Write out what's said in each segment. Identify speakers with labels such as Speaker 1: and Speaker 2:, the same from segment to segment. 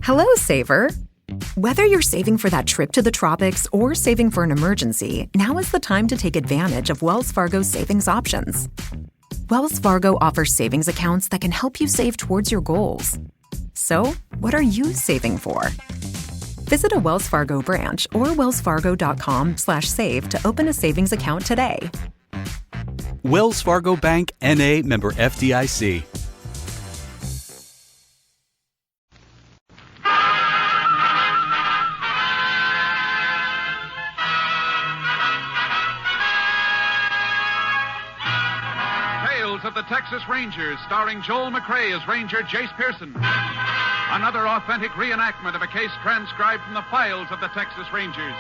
Speaker 1: Hello, Saver. Whether you're saving for that trip to the tropics or saving for an emergency, now is the time to take advantage of Wells Fargo's savings options. Wells Fargo offers savings accounts that can help you save towards your goals. So, what are you saving for? Visit a Wells Fargo branch or wellsfargo.com/save to open a savings account today.
Speaker 2: Wells Fargo Bank, N.A., member FDIC.
Speaker 3: Tales of the Texas Rangers, starring Joel McRae as Ranger Jace Pearson. Another authentic reenactment of a case transcribed from the files of the Texas Rangers.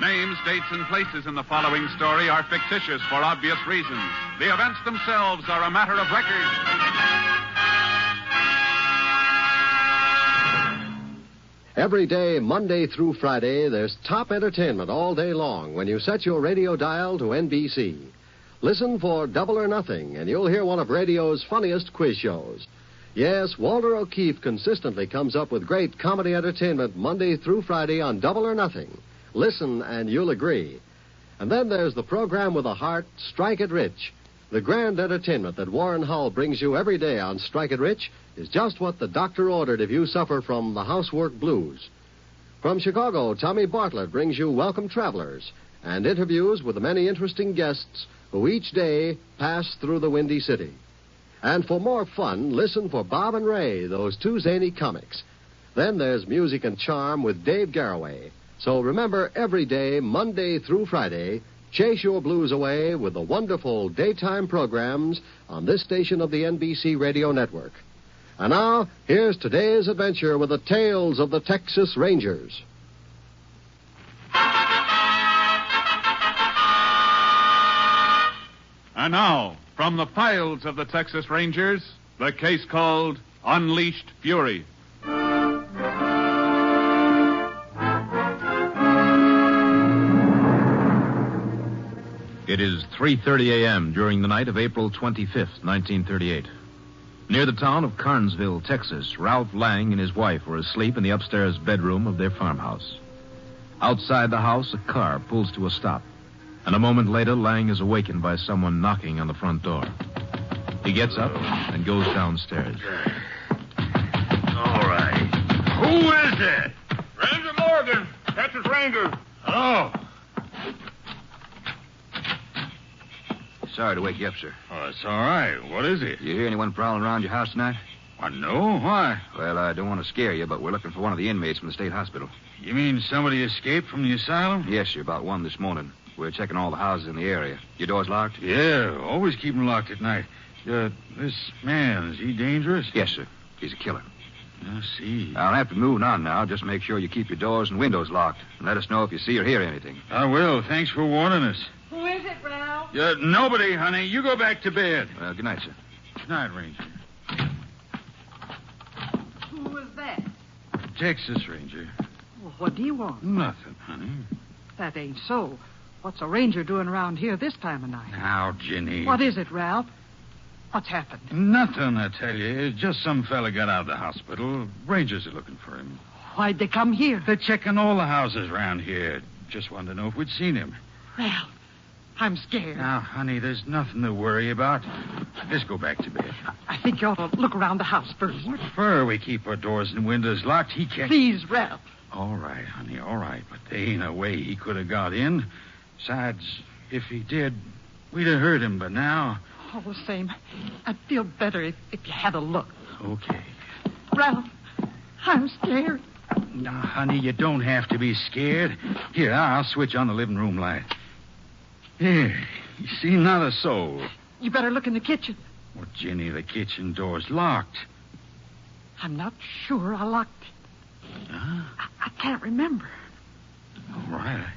Speaker 3: Names, dates, and places in the following story are fictitious for obvious reasons. The events themselves are a matter of record.
Speaker 4: Every day, Monday through Friday, there's top entertainment all day long when you set your radio dial to NBC. Listen for Double or Nothing, and you'll hear one of radio's funniest quiz shows. Yes, Walter O'Keefe consistently comes up with great comedy entertainment Monday through Friday on Double or Nothing. Listen, and you'll agree. And then there's the program with a heart, Strike It Rich. The grand entertainment that Warren Hull brings you every day on Strike It Rich is just what the doctor ordered if you suffer from the housework blues. From Chicago, Tommy Bartlett brings you Welcome Travelers and interviews with the many interesting guests who each day pass through the Windy City. And for more fun, listen for Bob and Ray, those two zany comics. Then there's Music and Charm with Dave Garroway. So remember, every day, Monday through Friday, chase your blues away with the wonderful daytime programs on this station of the NBC Radio Network. And now, here's today's adventure with the tales of the Texas Rangers.
Speaker 3: And now, from the files of the Texas Rangers, the case called Unleashed Fury.
Speaker 5: It is 3:30 a.m. during the night of April 25th, 1938. Near the town of Carnesville, Texas, Ralph Lang and his wife were asleep in the upstairs bedroom of their farmhouse. Outside the house, a car pulls to a stop, and a moment later, Lang is awakened by someone knocking on the front door. He gets up and goes downstairs.
Speaker 6: All right. Who is it? Ranger Morgan, Texas Ranger. Oh.
Speaker 7: Sorry to wake you up, sir.
Speaker 6: Oh, it's all right. What is it?
Speaker 7: You hear anyone prowling around your house tonight?
Speaker 6: No. Why?
Speaker 7: Well, I don't want to scare you, but we're looking for one of the inmates from the state hospital.
Speaker 6: You mean somebody escaped from the asylum?
Speaker 7: Yes, sir, about 1 this morning. We're checking all the houses in the area. Your door's locked?
Speaker 6: Yeah, always keep them locked at night. This man, is he dangerous?
Speaker 7: Yes, sir. He's a killer.
Speaker 6: I see.
Speaker 7: I'll have to be moving on now. Just make sure you keep your doors and windows locked. And let us know if you see or hear anything.
Speaker 6: I will. Thanks for warning us.
Speaker 8: Who is it, Ralph?
Speaker 6: Nobody, honey. You go back to bed.
Speaker 7: Well, good night, sir.
Speaker 6: Good night, Ranger.
Speaker 8: Who was that?
Speaker 6: Texas Ranger.
Speaker 8: Well, what do you want?
Speaker 6: Nothing, honey.
Speaker 8: That ain't so. What's a ranger doing around here this time of night?
Speaker 6: Now, Ginny.
Speaker 8: What is it, Ralph? What's happened?
Speaker 6: Nothing, I tell you. Just some fella got out of the hospital. Rangers are looking for him.
Speaker 8: Why'd they come here?
Speaker 6: They're checking all the houses around here. Just wanted to know if we'd seen him.
Speaker 8: Ralph, I'm scared.
Speaker 6: Now, honey, there's nothing to worry about. Just go back to bed.
Speaker 8: I think you ought to look around the house first.
Speaker 6: What for? We keep our doors and windows locked. He can't...
Speaker 8: Please, Ralph.
Speaker 6: All right, honey, all right. But there ain't a way he could have got in. Besides, if he did, we'd have heard him. But now...
Speaker 8: All the same, I'd feel better if you had a look.
Speaker 6: Okay.
Speaker 8: Ralph, I'm scared.
Speaker 6: Now, honey, you don't have to be scared. Here, I'll switch on the living room light. Here, you see, not a soul.
Speaker 8: You better look in the kitchen.
Speaker 6: Well, Ginny, the kitchen door's locked.
Speaker 8: I'm not sure I locked it.
Speaker 6: Huh?
Speaker 8: I can't remember.
Speaker 6: All right.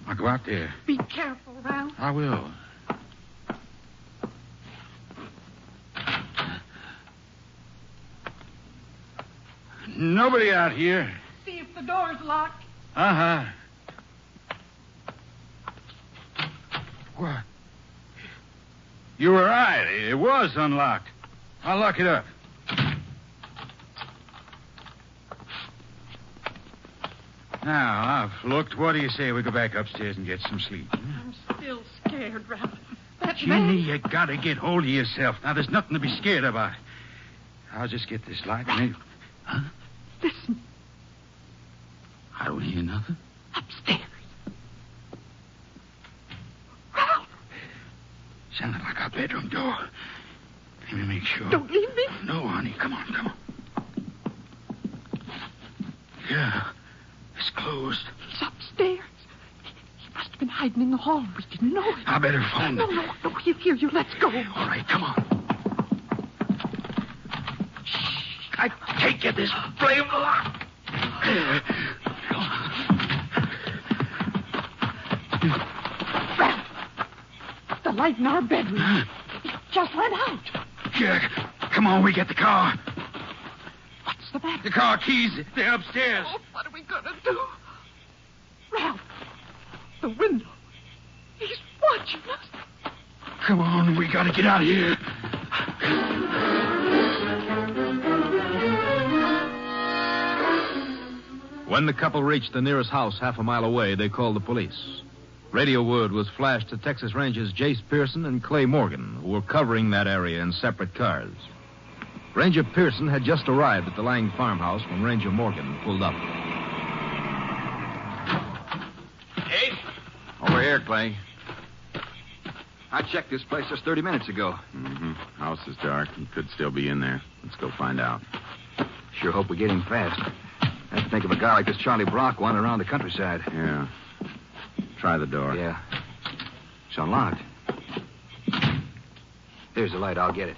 Speaker 6: I'll go out there.
Speaker 8: Be careful, Ralph.
Speaker 6: I will. nobody out here.
Speaker 8: See if the door's locked.
Speaker 6: Uh-huh. What? You were right. It was unlocked. I'll lock it up. Now, I've looked. What do you say we go back upstairs and get some sleep?
Speaker 8: I'm still scared, Ralph. That
Speaker 6: Ginny,
Speaker 8: man...
Speaker 6: you gotta get hold of yourself. Now, there's nothing to be scared about. I'll just get this light and then... Huh?
Speaker 8: Listen.
Speaker 6: I don't hear nothing.
Speaker 8: Upstairs. Ralph!
Speaker 6: Sounded like our bedroom door. Let me make sure.
Speaker 8: Don't leave me.
Speaker 6: No, honey. Come on. Yeah. It's closed.
Speaker 8: He's upstairs. He must have been hiding in the hall. We didn't know it.
Speaker 6: I better phone
Speaker 8: No,
Speaker 6: them.
Speaker 8: no, he'll hear you. Let's go.
Speaker 6: All right, come on. I take you this flame lock.
Speaker 8: Ralph, the light in our bedroom. It just went out.
Speaker 6: Jack, come on, we get the car.
Speaker 8: What's the matter?
Speaker 6: The car keys, they're upstairs.
Speaker 8: Oh, what are we going to do? Ralph, the window. He's watching us.
Speaker 6: Come on, we gotta get out of here.
Speaker 5: When the couple reached the nearest house half a mile away, they called the police. Radio word was flashed to Texas Rangers Jace Pearson and Clay Morgan, who were covering that area in separate cars. Ranger Pearson had just arrived at the Lang farmhouse when Ranger Morgan pulled up.
Speaker 7: Hey? Over here, Clay. I checked this place just 30 minutes ago.
Speaker 9: Mm-hmm. House is dark. He could still be in there. Let's go find out.
Speaker 7: Sure hope we get him fast. I have to think of a guy like this Charlie Brock wandering around the countryside.
Speaker 9: Yeah. Try the door.
Speaker 7: Yeah. It's unlocked. There's the light. I'll get it.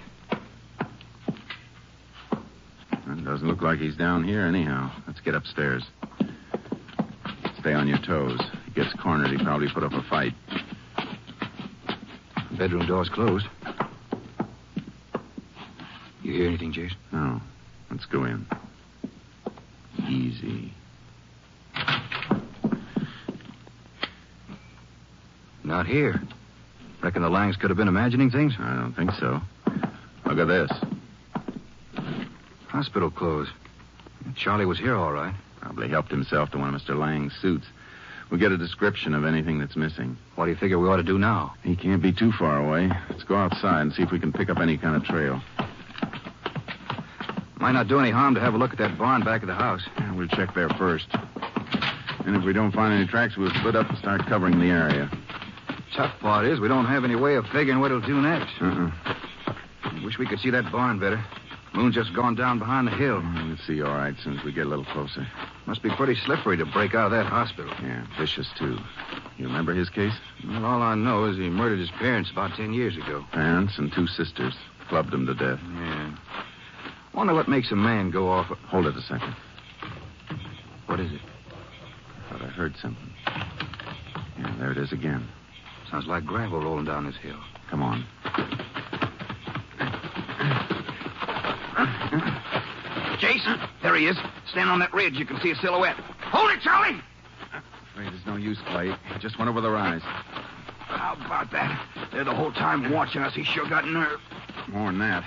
Speaker 9: It doesn't look like he's down here anyhow. Let's get upstairs. Stay on your toes. If he gets cornered, he probably put up a fight.
Speaker 7: The bedroom door's closed. You hear anything, Jason?
Speaker 9: No. Let's go in. Easy.
Speaker 7: Not here. Reckon the Langs could have been imagining things?
Speaker 9: I don't think so. Look at this.
Speaker 7: Hospital clothes. Charlie was here all right.
Speaker 9: Probably helped himself to one of Mr. Lang's suits. We'll get a description of anything that's missing.
Speaker 7: What do you figure we ought to do now?
Speaker 9: He can't be too far away. Let's go outside and see if we can pick up any kind of trail.
Speaker 7: Might not do any harm to have a look at that barn back of the house.
Speaker 9: Yeah, we'll check there first. And if we don't find any tracks, we'll split up and start covering the area.
Speaker 7: Tough part is we don't have any way of figuring what it'll do next. Wish we could see that barn better. Moon's just gone down behind the hill.
Speaker 9: We'll see all right as soon as we get a little closer.
Speaker 7: Must be pretty slippery to break out of that hospital.
Speaker 9: Yeah, vicious, too. You remember his case?
Speaker 7: Well, all I know is he murdered his parents about 10 years ago.
Speaker 9: Parents and 2 sisters. Clubbed them to death.
Speaker 7: Yeah. Wonder what makes a man go off...
Speaker 9: Hold it a second.
Speaker 7: What is it?
Speaker 9: I thought I heard something. Yeah, there it is again.
Speaker 7: Sounds like gravel rolling down this hill.
Speaker 9: Come on.
Speaker 7: Jason, there he is. Standing on that ridge. You can see a silhouette. Hold it, Charlie!
Speaker 9: Afraid there's no use, Clay. He just went over the rise.
Speaker 7: How about that? They're the whole time watching us. He sure got nerve.
Speaker 9: More than that.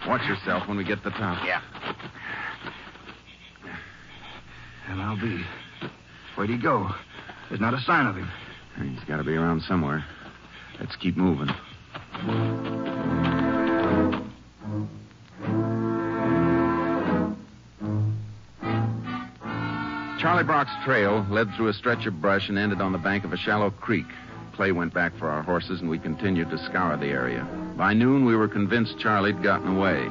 Speaker 9: Watch yourself when we get to the top.
Speaker 7: Yeah. And I'll be. Where'd he go? There's not a sign of him.
Speaker 9: He's got to be around somewhere. Let's keep moving. Charlie Brock's trail led through a stretch of brush and ended on the bank of a shallow creek. Clay went back for our horses, and we continued to scour the area. By noon, we were convinced Charlie'd gotten away.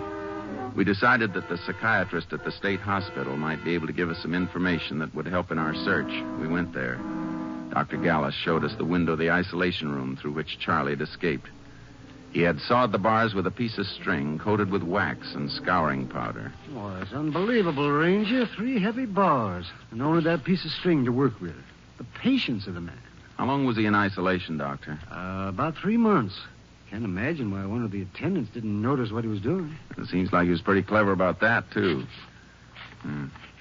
Speaker 9: We decided that the psychiatrist at the state hospital might be able to give us some information that would help in our search. We went there. Dr. Gallus showed us the window of the isolation room through which Charlie had escaped. He had sawed the bars with a piece of string coated with wax and scouring powder.
Speaker 10: Oh, it's unbelievable, Ranger. 3 heavy bars, and only that piece of string to work with. The patience of the man.
Speaker 9: How long was he in isolation, Doctor?
Speaker 10: About 3 months. Can't imagine why one of the attendants didn't notice what he was doing.
Speaker 9: It seems like he was pretty clever about that, too.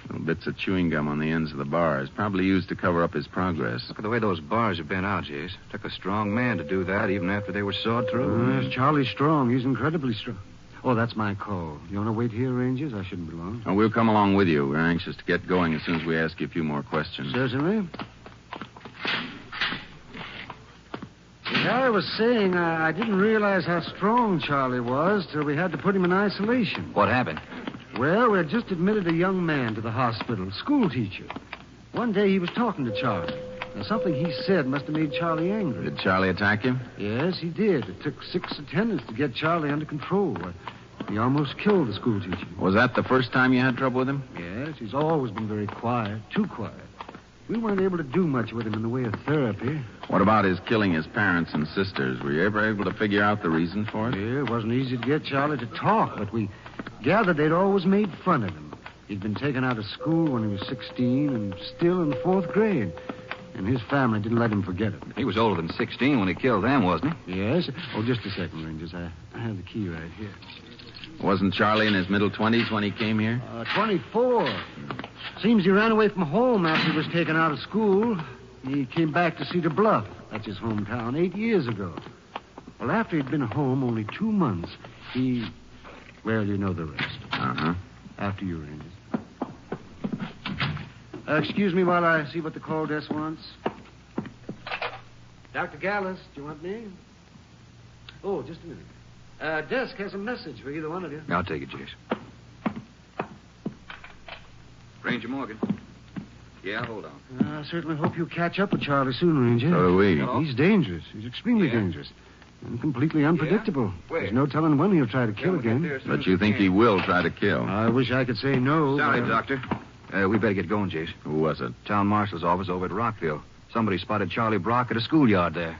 Speaker 9: Little bits of chewing gum on the ends of the bars, probably used to cover up his progress.
Speaker 7: Look at the way those bars are bent out, Jace. Took a strong man to do that, even after they were sawed through.
Speaker 10: Charlie's strong. He's incredibly strong. Oh, that's my call. You want to wait here, Rangers? I shouldn't be long.
Speaker 9: Oh, we'll come along with you. We're anxious to get going as soon as we ask you a few more questions.
Speaker 10: Certainly. As I was saying, I didn't realize how strong Charlie was till we had to put him in isolation.
Speaker 7: What happened?
Speaker 10: Well, we had just admitted a young man to the hospital, school teacher. One day he was talking to Charlie. Now, something he said must have made Charlie angry.
Speaker 9: Did Charlie attack him?
Speaker 10: Yes, he did. It took 6 attendants to get Charlie under control. He almost killed the school teacher.
Speaker 9: Was that the first time you had trouble with him?
Speaker 10: Yes, he's always been very quiet, too quiet. We weren't able to do much with him in the way of therapy.
Speaker 9: What about his killing his parents and sisters? Were you ever able to figure out the reason for it?
Speaker 10: Yeah, it wasn't easy to get Charlie to talk, but we gathered they'd always made fun of him. He'd been taken out of school when he was 16 and still in the 4th grade. And his family didn't let him forget it.
Speaker 7: He was older than 16 when he killed them, wasn't he?
Speaker 10: Yes. Oh, just a second, Rangers. I have the key right here.
Speaker 9: Wasn't Charlie in his middle 20s when he came here?
Speaker 10: 24. Seems he ran away from home after he was taken out of school. He came back to Cedar Bluff. That's his hometown, 8 years ago. Well, after he'd been home only 2 months, he... Well, you know the rest.
Speaker 9: Uh-huh.
Speaker 10: After you, Rangers. Excuse me while I see what the call desk wants. Dr. Gallus, do you want me? Oh, just a minute. Desk has a message for either one of you.
Speaker 7: I'll take it, Jace. Ranger Morgan. Yeah, hold on.
Speaker 10: I certainly hope you catch up with Charlie soon, Ranger.
Speaker 9: So do we.
Speaker 7: Hello?
Speaker 10: He's dangerous. He's extremely dangerous. And completely unpredictable.
Speaker 7: Where?
Speaker 10: There's no telling when he'll try to kill again.
Speaker 9: But you think he will try to kill?
Speaker 10: I wish I could say no.
Speaker 7: Sorry,
Speaker 10: but,
Speaker 7: Doctor. We better get going, Jace.
Speaker 9: Who was it?
Speaker 7: Town marshal's office over at Rockville. Somebody spotted Charlie Brock at a schoolyard there.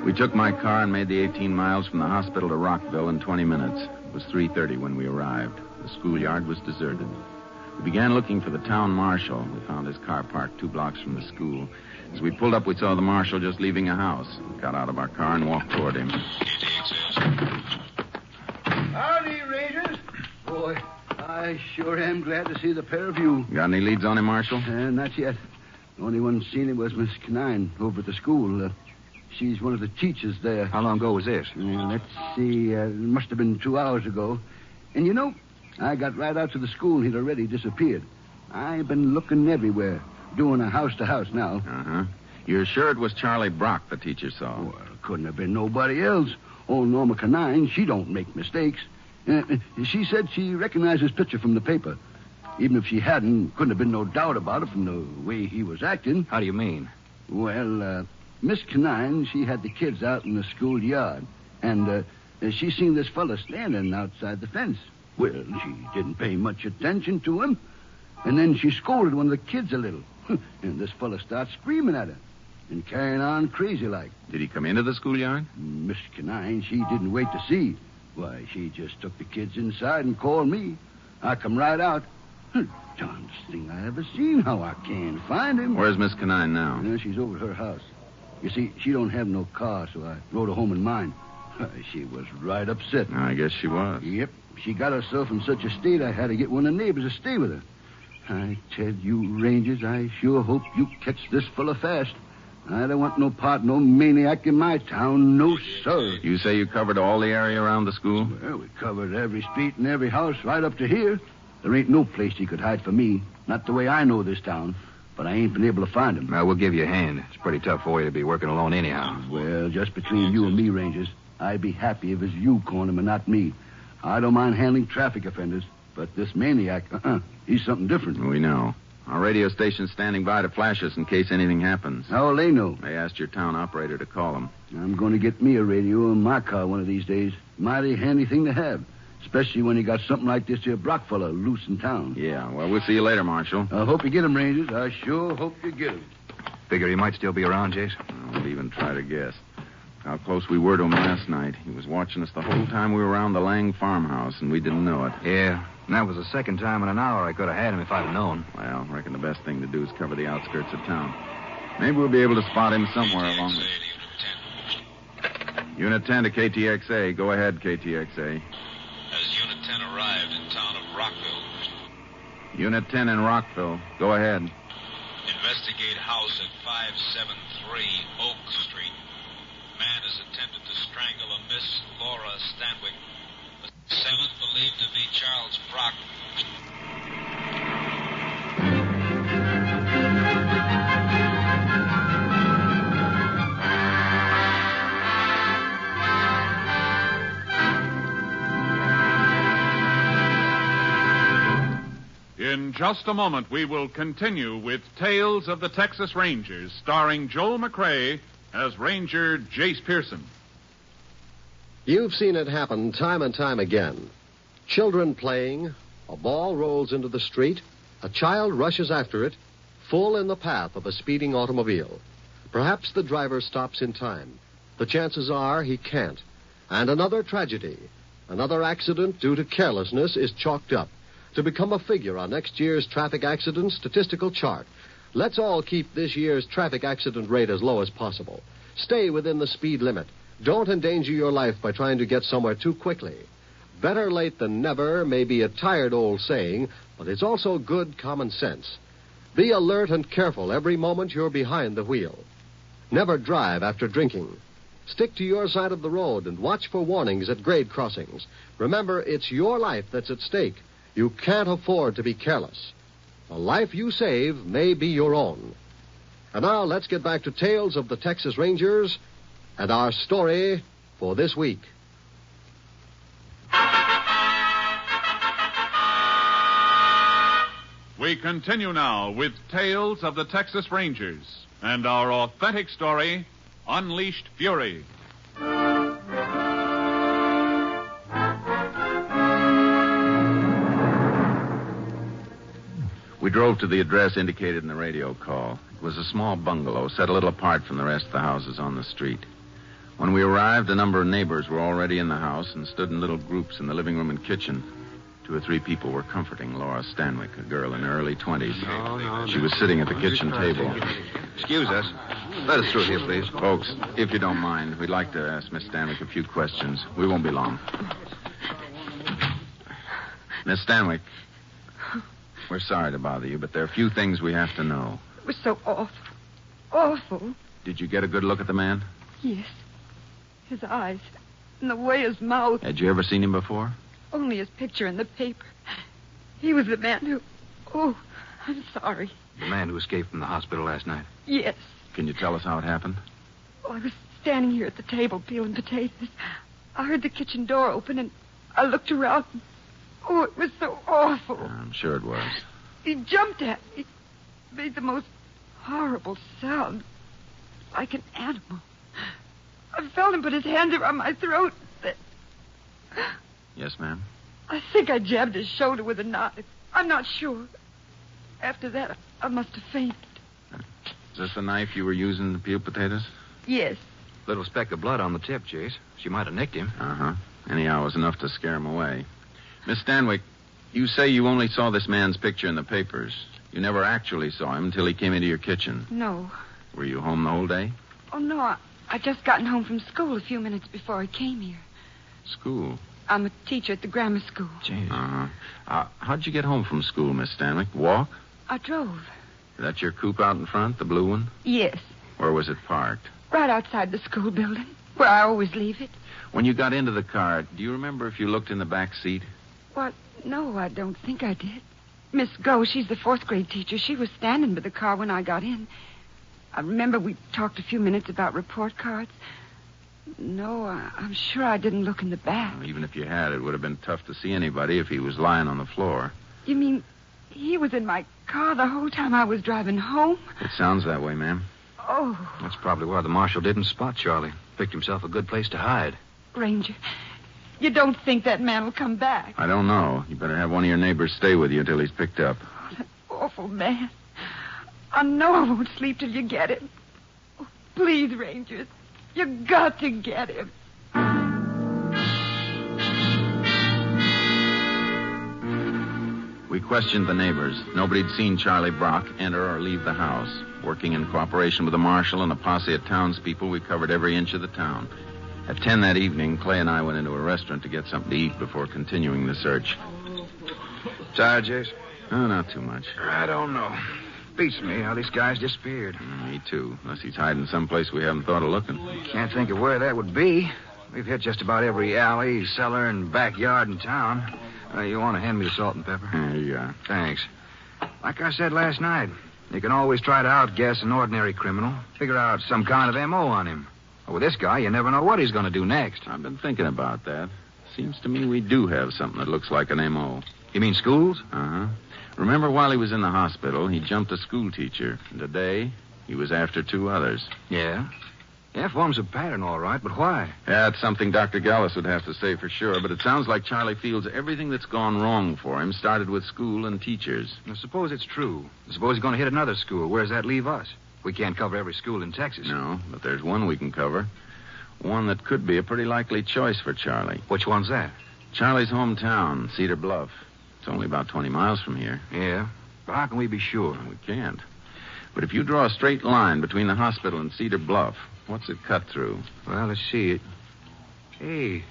Speaker 9: We took my car and made the 18 miles from the hospital to Rockville in 20 minutes. It was 3:30 when we arrived. The schoolyard was deserted. We began looking for the town marshal. We found his car parked 2 blocks from the school. As we pulled up, we saw the marshal just leaving a house. We got out of our car and walked toward him.
Speaker 11: Howdy, Rangers. Boy, I sure am glad to see the pair of you.
Speaker 9: Got any leads on him, Marshal?
Speaker 11: Not yet. The only one seen him was Miss Canine over at the school. She's one of the teachers there.
Speaker 7: How long ago was this?
Speaker 11: Let's see. It must have been 2 hours ago. And you know, I got right out to the school and he'd already disappeared. I've been looking everywhere, doing a house-to-house now.
Speaker 9: Uh-huh. You're sure it was Charlie Brock the teacher saw?
Speaker 11: Well, couldn't have been nobody else. Old Norma Canine, she don't make mistakes. She said she recognized his picture from the paper. Even if she hadn't, couldn't have been no doubt about it from the way he was acting.
Speaker 7: How do you mean?
Speaker 11: Well, Miss Canine, she had the kids out in the schoolyard. And she seen this fella standing outside the fence. Well, she didn't pay much attention to him. And then she scolded one of the kids a little. And this fella starts screaming at her and carrying on crazy like.
Speaker 9: Did he come into the schoolyard?
Speaker 11: Miss Canine, she didn't wait to see. Why, she just took the kids inside and called me. I come right out. Darndest thing I ever seen. How I can't find him.
Speaker 9: Where's Miss Canine now?
Speaker 11: She's over at her house. You see, she don't have no car, so I rode her home in mine. She was right upset.
Speaker 9: I guess she was.
Speaker 11: Yep. She got herself in such a state I had to get one of the neighbors to stay with her. I tell you, Rangers, I sure hope you catch this fella fast. I don't want no part, no maniac in my town. No, sir.
Speaker 9: You say you covered all the area around the school?
Speaker 11: Well, we covered every street and every house right up to here. There ain't no place he could hide from me. Not the way I know this town. But I ain't been able to find him.
Speaker 7: Well, we'll give you a hand. It's pretty tough for you to be working alone anyhow.
Speaker 11: Well, just between you and me, Rangers, I'd be happy if it was you calling him and not me. I don't mind handling traffic offenders, but this maniac, he's something different.
Speaker 9: We know. Our radio station's standing by to flash us in case anything happens.
Speaker 11: How will they know?
Speaker 9: They asked your town operator to call them.
Speaker 11: I'm going to get me a radio in my car one of these days. Mighty handy thing to have. Especially when you got something like this here Brock fella loose in town.
Speaker 9: Yeah, well, we'll see you later, Marshal.
Speaker 11: I hope you get him, Rangers. I sure hope you get him.
Speaker 7: Figure he might still be around, Jace?
Speaker 9: I won't even try to guess. How close we were to him last night. He was watching us the whole time we were around the Lang farmhouse, and we didn't know it.
Speaker 7: Yeah, and that was the second time in an hour I could have had him if I'd have known.
Speaker 9: Well, I reckon the best thing to do is cover the outskirts of town. Maybe we'll be able to spot him somewhere along the... Unit 10 to KTXA. Go ahead, KTXA.
Speaker 5: Has Unit 10 arrived in town of Rockville?
Speaker 9: Unit 10 in Rockville. Go ahead.
Speaker 5: Investigate house at 573 Oak Street. Man has attempted to strangle a Miss Laura Stanwyck. The assailant believed to be Charles Brock.
Speaker 3: In just a moment, we will continue with Tales of the Texas Rangers, starring Joel McCrea as Ranger Jace Pearson.
Speaker 4: You've seen it happen time and time again. Children playing, a ball rolls into the street, a child rushes after it, full in the path of a speeding automobile. Perhaps the driver stops in time. The chances are he can't. And another tragedy, another accident due to carelessness is chalked up to become a figure on next year's traffic accident statistical chart. Let's all keep this year's traffic accident rate as low as possible. Stay within the speed limit. Don't endanger your life by trying to get somewhere too quickly. Better late than never may be a tired old saying, but it's also good common sense. Be alert and careful every moment you're behind the wheel. Never drive after drinking. Stick to your side of the road and watch for warnings at grade crossings. Remember, it's your life that's at stake. You can't afford to be careless. The life you save may be your own. And now let's get back to Tales of the Texas Rangers and our story for this week.
Speaker 3: We continue now with Tales of the Texas Rangers and our authentic story, Unleashed Fury.
Speaker 9: We drove to the address indicated in the radio call. It was a small bungalow set a little apart from the rest of the houses on the street. When we arrived, a number of neighbors were already in the house and stood in little groups in the living room and kitchen. 2 or 3 people were comforting Laura Stanwyck, a girl in her early 20s. She was sitting at the kitchen table.
Speaker 7: Excuse us. Let us through here, please.
Speaker 9: Folks, if you don't mind, we'd like to ask Miss Stanwyck a few questions. We won't be long. Miss Stanwyck, we're sorry to bother you, but there are a few things we have to know.
Speaker 8: It was so awful. Awful.
Speaker 9: Did you get a good look at the man?
Speaker 8: Yes. His eyes. And the way his mouth.
Speaker 9: Had you ever seen him before?
Speaker 8: Only his picture in the paper. He was the man who... Oh, I'm sorry.
Speaker 7: The man who escaped from the hospital last night?
Speaker 8: Yes.
Speaker 9: Can you tell us how it happened?
Speaker 8: Well, I was standing here at the table peeling potatoes. I heard the kitchen door open, and I looked around. Oh, it was so awful.
Speaker 9: I'm sure it was.
Speaker 8: He jumped at me. Made the most horrible sound. Like an animal. I felt him put his hands around my throat.
Speaker 9: Yes, ma'am?
Speaker 8: I think I jabbed his shoulder with a knife. I'm not sure. After that, I must have fainted.
Speaker 9: Is this the knife you were using to peel potatoes?
Speaker 8: Yes.
Speaker 7: Little speck of blood on the tip, Jace. She might have nicked him.
Speaker 9: Uh-huh. Anyhow, it was enough to scare him away. Miss Stanwyck, you say you only saw this man's picture in the papers. You never actually saw him until he came into your kitchen.
Speaker 8: No.
Speaker 9: Were you home the whole day?
Speaker 8: Oh, no. I just gotten home from school a few minutes before I came here.
Speaker 9: School?
Speaker 8: I'm a teacher at the grammar school.
Speaker 9: Gee. Uh-huh. How'd you get home from school, Miss Stanwyck? Walk?
Speaker 8: I drove.
Speaker 9: Is that your coupe out in front, the blue one?
Speaker 8: Yes.
Speaker 9: Where was it parked?
Speaker 8: Right outside the school building, where I always leave it.
Speaker 9: When you got into the car, do you remember if you looked in the back seat?
Speaker 8: What? No, I don't think I did. Miss Go, she's the 4th grade teacher. She was standing by the car when I got in. I remember we talked a few minutes about report cards. No, I'm sure I didn't look in the back.
Speaker 9: Well, even if you had, it would have been tough to see anybody if he was lying on the floor.
Speaker 8: You mean he was in my car the whole time I was driving home?
Speaker 9: It sounds that way, ma'am.
Speaker 8: Oh.
Speaker 7: That's probably why the marshal didn't spot Charlie. Picked himself a good place to hide.
Speaker 8: Ranger, you don't think that man will come back?
Speaker 9: I don't know. You better have one of your neighbors stay with you until he's picked up.
Speaker 8: Oh, that awful man. I know I won't sleep till you get him. Oh, please, Rangers, you got to get him.
Speaker 9: We questioned the neighbors. Nobody'd seen Charlie Brock enter or leave the house. Working in cooperation with the marshal and a posse of townspeople, we covered every inch of the town. At 10 that evening, Clay and I went into a restaurant to get something to eat before continuing the search.
Speaker 7: Tired, Jace?
Speaker 9: Oh, not too much.
Speaker 7: I don't know. Beats me how this guy's disappeared.
Speaker 9: Me too, unless he's hiding someplace we haven't thought of looking.
Speaker 7: Can't think of where that would be. We've hit just about every alley, cellar, and backyard in town. You want to hand me the salt and pepper?
Speaker 9: Here you are.
Speaker 7: Thanks. Like I said last night, you can always try to outguess an ordinary criminal. Figure out some kind of M.O. on him. But with this guy, you never know what he's going to do next.
Speaker 9: I've been thinking about that. Seems to me we do have something that looks like an M.O.
Speaker 7: You mean schools?
Speaker 9: Uh-huh. Remember, while he was in the hospital, he jumped a school teacher. And today, he was after 2 others.
Speaker 7: Yeah? Yeah, forms a pattern, all right, but why?
Speaker 9: Yeah, it's something Dr. Gallus would have to say for sure, but it sounds like Charlie feels everything that's gone wrong for him started with school and teachers.
Speaker 7: Now, suppose it's true. Suppose he's going to hit another school. Where does that leave us? We can't cover every school in Texas.
Speaker 9: No, but there's one we can cover. One that could be a pretty likely choice for Charlie.
Speaker 7: Which one's that?
Speaker 9: Charlie's hometown, Cedar Bluff. It's only about 20 miles from here.
Speaker 7: Yeah, but how can we be sure?
Speaker 9: We can't. But if you draw a straight line between the hospital and Cedar Bluff, what's it cut through?
Speaker 7: Well, let's see it. Hey,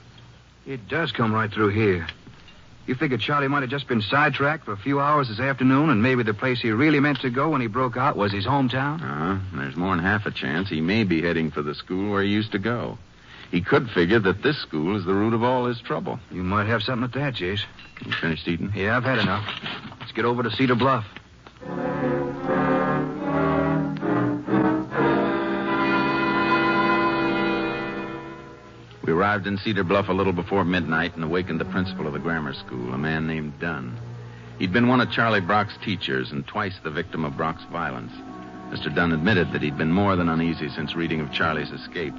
Speaker 7: it does come right through here. You figure Charlie might have just been sidetracked for a few hours this afternoon, and maybe the place he really meant to go when he broke out was his hometown?
Speaker 9: There's more than half a chance he may be heading for the school where he used to go. He could figure that this school is the root of all his trouble.
Speaker 7: You might have something at that, Jace.
Speaker 9: You finished eating?
Speaker 7: Yeah, I've had enough. Let's get over to Cedar Bluff.
Speaker 9: We arrived in Cedar Bluff a little before midnight and awakened the principal of the grammar school, a man named Dunn. He'd been one of Charlie Brock's teachers and twice the victim of Brock's violence. Mr. Dunn admitted that he'd been more than uneasy since reading of Charlie's escape.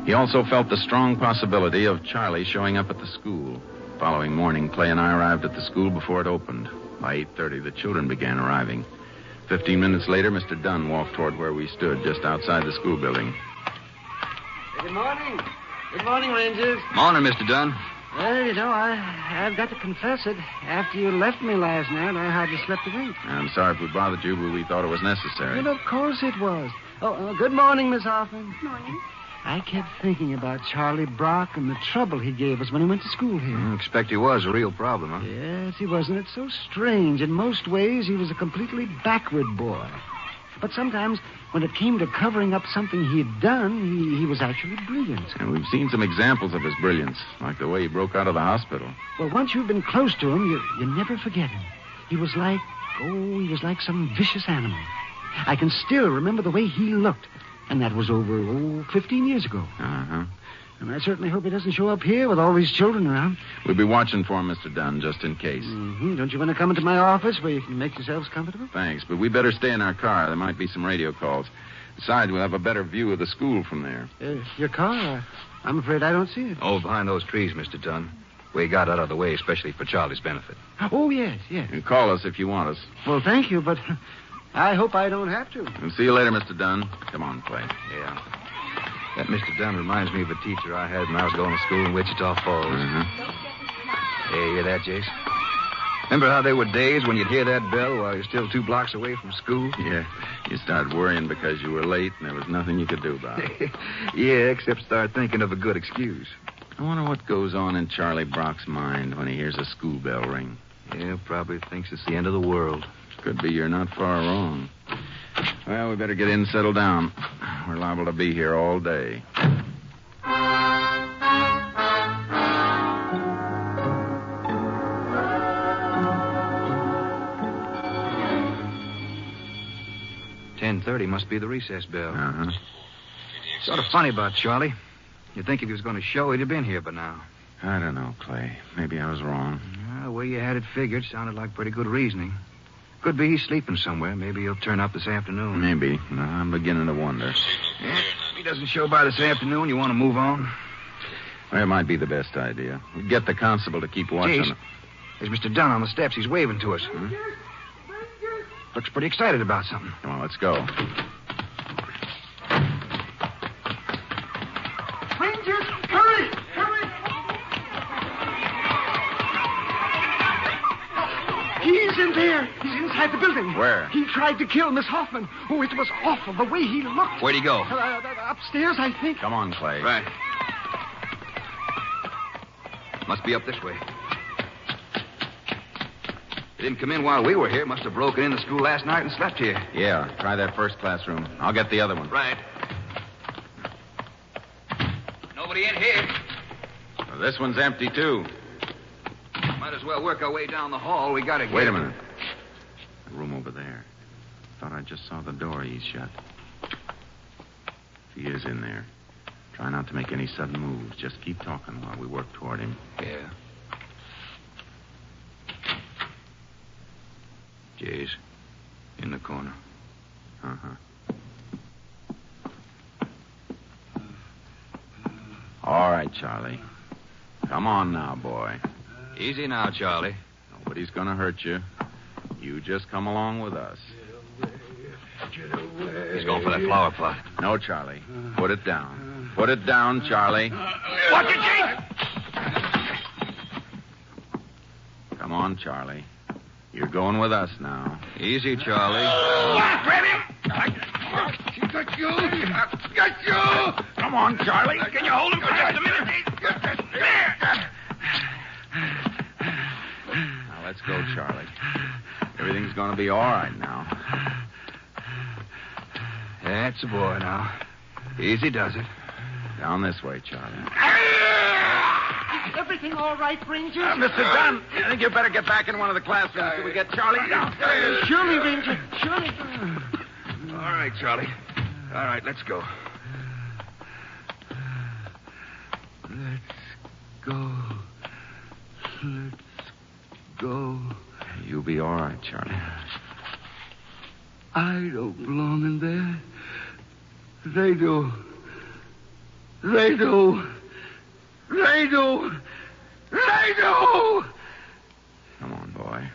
Speaker 9: He also felt the strong possibility of Charlie showing up at the school. Following morning, Clay and I arrived at the school before it opened. By 8:30, the children began arriving. 15 minutes later, Mr. Dunn walked toward where we stood, just outside the school building.
Speaker 10: Good morning. Good morning, Rangers.
Speaker 7: Morning, Mr. Dunn.
Speaker 10: Well, you know, I've got to confess it. After you left me last night, I hardly slept a wink.
Speaker 9: I'm sorry if we bothered you, but we thought it was necessary.
Speaker 10: Well, of course it was. Good morning, Miss Hoffman.
Speaker 8: Morning.
Speaker 10: I kept thinking about Charlie Brock and the trouble he gave us when he went to school here.
Speaker 7: I expect he was a real problem, huh?
Speaker 10: Yes, he wasn't it so strange. In most ways, he was a completely backward boy. But sometimes, when it came to covering up something he had done, he was actually brilliant.
Speaker 9: And we've seen some examples of his brilliance, like the way he broke out of the hospital.
Speaker 10: Well, once you've been close to him, you never forget him. He was like some vicious animal. I can still remember the way he looked. And that was over, 15 years ago.
Speaker 9: Uh-huh.
Speaker 10: And I certainly hope he doesn't show up here with all these children around.
Speaker 9: We'll be watching for him, Mr. Dunn, just in case.
Speaker 10: Mm-hmm. Don't you want to come into my office where you can make yourselves comfortable?
Speaker 9: Thanks, but we better stay in our car. There might be some radio calls. Besides, we'll have a better view of the school from there.
Speaker 10: Your car? I'm afraid I don't see it.
Speaker 7: Oh, behind those trees, Mr. Dunn. We got out of the way, especially for Charlie's benefit.
Speaker 10: Oh, yes.
Speaker 9: And call us if you want us.
Speaker 10: Well, thank you, but I hope I don't have to.
Speaker 9: We'll see you later, Mr. Dunn. Come on, Clay.
Speaker 7: Yeah. That Mr. Dunn reminds me of a teacher I had when I was going to school in Wichita Falls.
Speaker 9: Mm-hmm.
Speaker 7: Hey, you hear that, Jace? Remember how there were days when you'd hear that bell while you're still 2 blocks away from school?
Speaker 9: Yeah. You started worrying because you were late and there was nothing you could do about it.
Speaker 7: Yeah, except start thinking of a good excuse.
Speaker 9: I wonder what goes on in Charlie Brock's mind when he hears a school bell ring.
Speaker 7: Yeah, probably thinks it's the end of the world.
Speaker 9: Could be you're not far wrong. Well, we better get in and settle down. We're liable to be here all day.
Speaker 7: $10:30 must be the recess bell.
Speaker 9: Uh-huh.
Speaker 7: Sort of funny about Charlie. You'd think if he was going to show, he'd have been here by now.
Speaker 9: I don't know, Clay. Maybe I was wrong.
Speaker 7: The way you had it figured sounded like pretty good reasoning. Could be he's sleeping somewhere. Maybe he'll turn up this afternoon.
Speaker 9: Maybe. No, I'm beginning to wonder.
Speaker 7: Yeah, if he doesn't show by this afternoon, you want to move on?
Speaker 9: Well, it might be the best idea. We get the constable to keep watching.
Speaker 7: Jeez, there's Mr. Dunn on the steps. He's waving to us.
Speaker 9: Hmm?
Speaker 7: Looks pretty excited about something.
Speaker 9: Come on, let's go.
Speaker 10: Rangers, hurry! Hurry! He's in there. He's inside the building.
Speaker 9: Where?
Speaker 10: He tried to kill Miss Hoffman. Oh, it was awful, the way he looked.
Speaker 7: Where'd he go?
Speaker 10: Upstairs, I think.
Speaker 9: Come on, Clay.
Speaker 7: Right. Must be up this way. They didn't come in while we were here. Must have broken in the school last night and slept here.
Speaker 9: Yeah, try that first classroom. I'll get the other one.
Speaker 7: Right. Nobody in here.
Speaker 9: Well, this one's empty, too.
Speaker 7: Might as well work our way down the hall. We gotta get...
Speaker 9: Wait a minute. The room over there. Thought I just saw the door ease shut. If he is in there, try not to make any sudden moves. Just keep talking while we work toward him.
Speaker 7: Yeah. Jay's in the corner.
Speaker 9: Uh-huh. All right, Charlie. Come on now, boy.
Speaker 7: Easy now, Charlie.
Speaker 9: Nobody's gonna hurt you. You just come along with us.
Speaker 11: Get away.
Speaker 7: He's going for that flower pot.
Speaker 9: No, Charlie. Put it down. Put it down, Charlie.
Speaker 7: Watch it, Jay!
Speaker 9: Come on, Charlie. You're going with us now.
Speaker 7: Easy, Charlie.
Speaker 11: Grab him! She got you! Got you!
Speaker 9: Come on, Charlie.
Speaker 11: Can you hold him for just a minute?
Speaker 9: Now, let's go, Charlie. Everything's going to be all right now.
Speaker 7: That's the boy now. Easy does it.
Speaker 9: Down this way, Charlie.
Speaker 10: Everything all right, Ranger?
Speaker 9: Mr. Dunn, I think you better get back in one of the classrooms till we get Charlie downstairs.
Speaker 10: Surely, Ranger. Surely.
Speaker 7: All right, Charlie. All right, let's go.
Speaker 11: Let's go. Let's go.
Speaker 9: You'll be all right, Charlie.
Speaker 11: I don't belong in there. They do. They do. They do. They do.
Speaker 9: Come on, boy.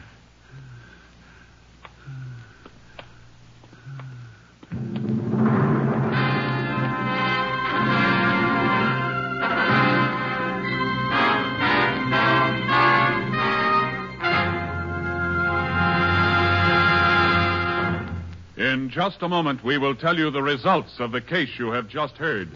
Speaker 3: In just a moment, we will tell you the results of the case you have just heard.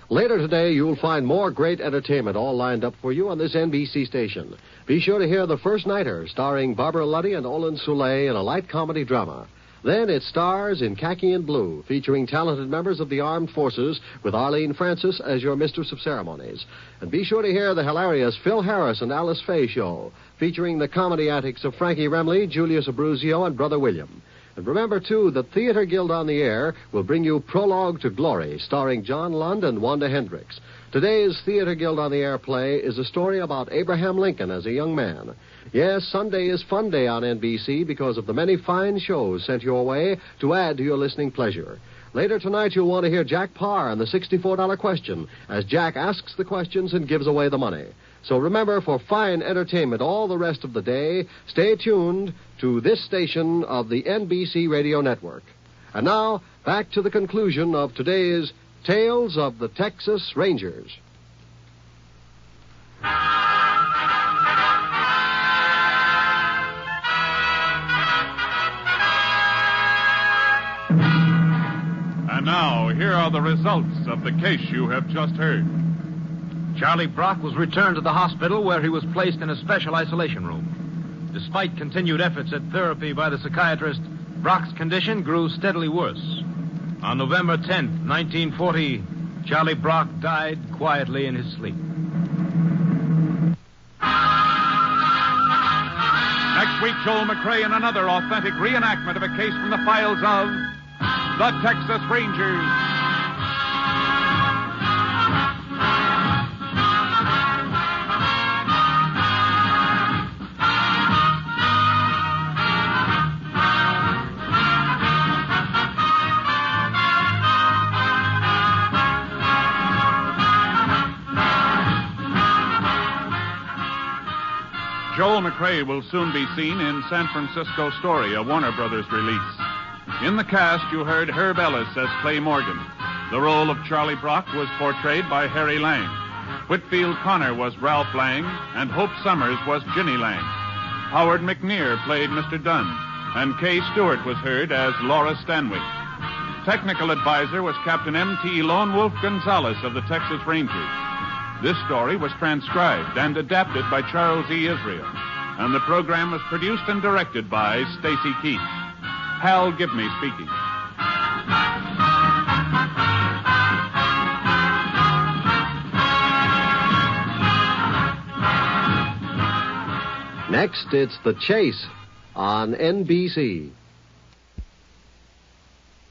Speaker 4: Later today, you'll find more great entertainment all lined up for you on this NBC station. Be sure to hear The First Nighter, starring Barbara Luddy and Olin Soule in a light comedy drama. Then it stars In Khaki and Blue, featuring talented members of the armed forces with Arlene Francis as your mistress of ceremonies. And be sure to hear the hilarious Phil Harris and Alice Faye show, featuring the comedy antics of Frankie Remley, Julius Abruzio, and Brother William. And remember, too, that Theater Guild on the Air will bring you Prologue to Glory, starring John Lund and Wanda Hendricks. Today's Theater Guild on the Air play is a story about Abraham Lincoln as a young man. Yes, Sunday is Fun Day on NBC because of the many fine shows sent your way to add to your listening pleasure. Later tonight, you'll want to hear Jack Parr and the $64 question as Jack asks the questions and gives away the money. So remember, for fine entertainment all the rest of the day, stay tuned to this station of the NBC Radio Network. And now, back to the conclusion of today's Tales of the Texas Rangers.
Speaker 3: And now, here are the results of the case you have just heard.
Speaker 5: Charlie Brock was returned to the hospital where he was placed in a special isolation room. Despite continued efforts at therapy by the psychiatrist, Brock's condition grew steadily worse. On November 10th, 1940, Charlie Brock died quietly in his sleep.
Speaker 3: Next week, Joel McCrea in another authentic reenactment of a case from the files of the Texas Rangers. Joel McCrea will soon be seen in San Francisco Story, a Warner Brothers release. In the cast, you heard Herb Ellis as Clay Morgan. The role of Charlie Brock was portrayed by Harry Lang. Whitfield Connor was Ralph Lang, and Hope Summers was Ginny Lang. Howard McNear played Mr. Dunn, and Kay Stewart was heard as Laura Stanwyck. Technical advisor was Captain M.T. Lone Wolf Gonzalez of the Texas Rangers. This story was transcribed and adapted by Charles E. Israel, and the program was produced and directed by Stacy Keach. Hal Gibney speaking.
Speaker 4: Next, it's The Chase on NBC.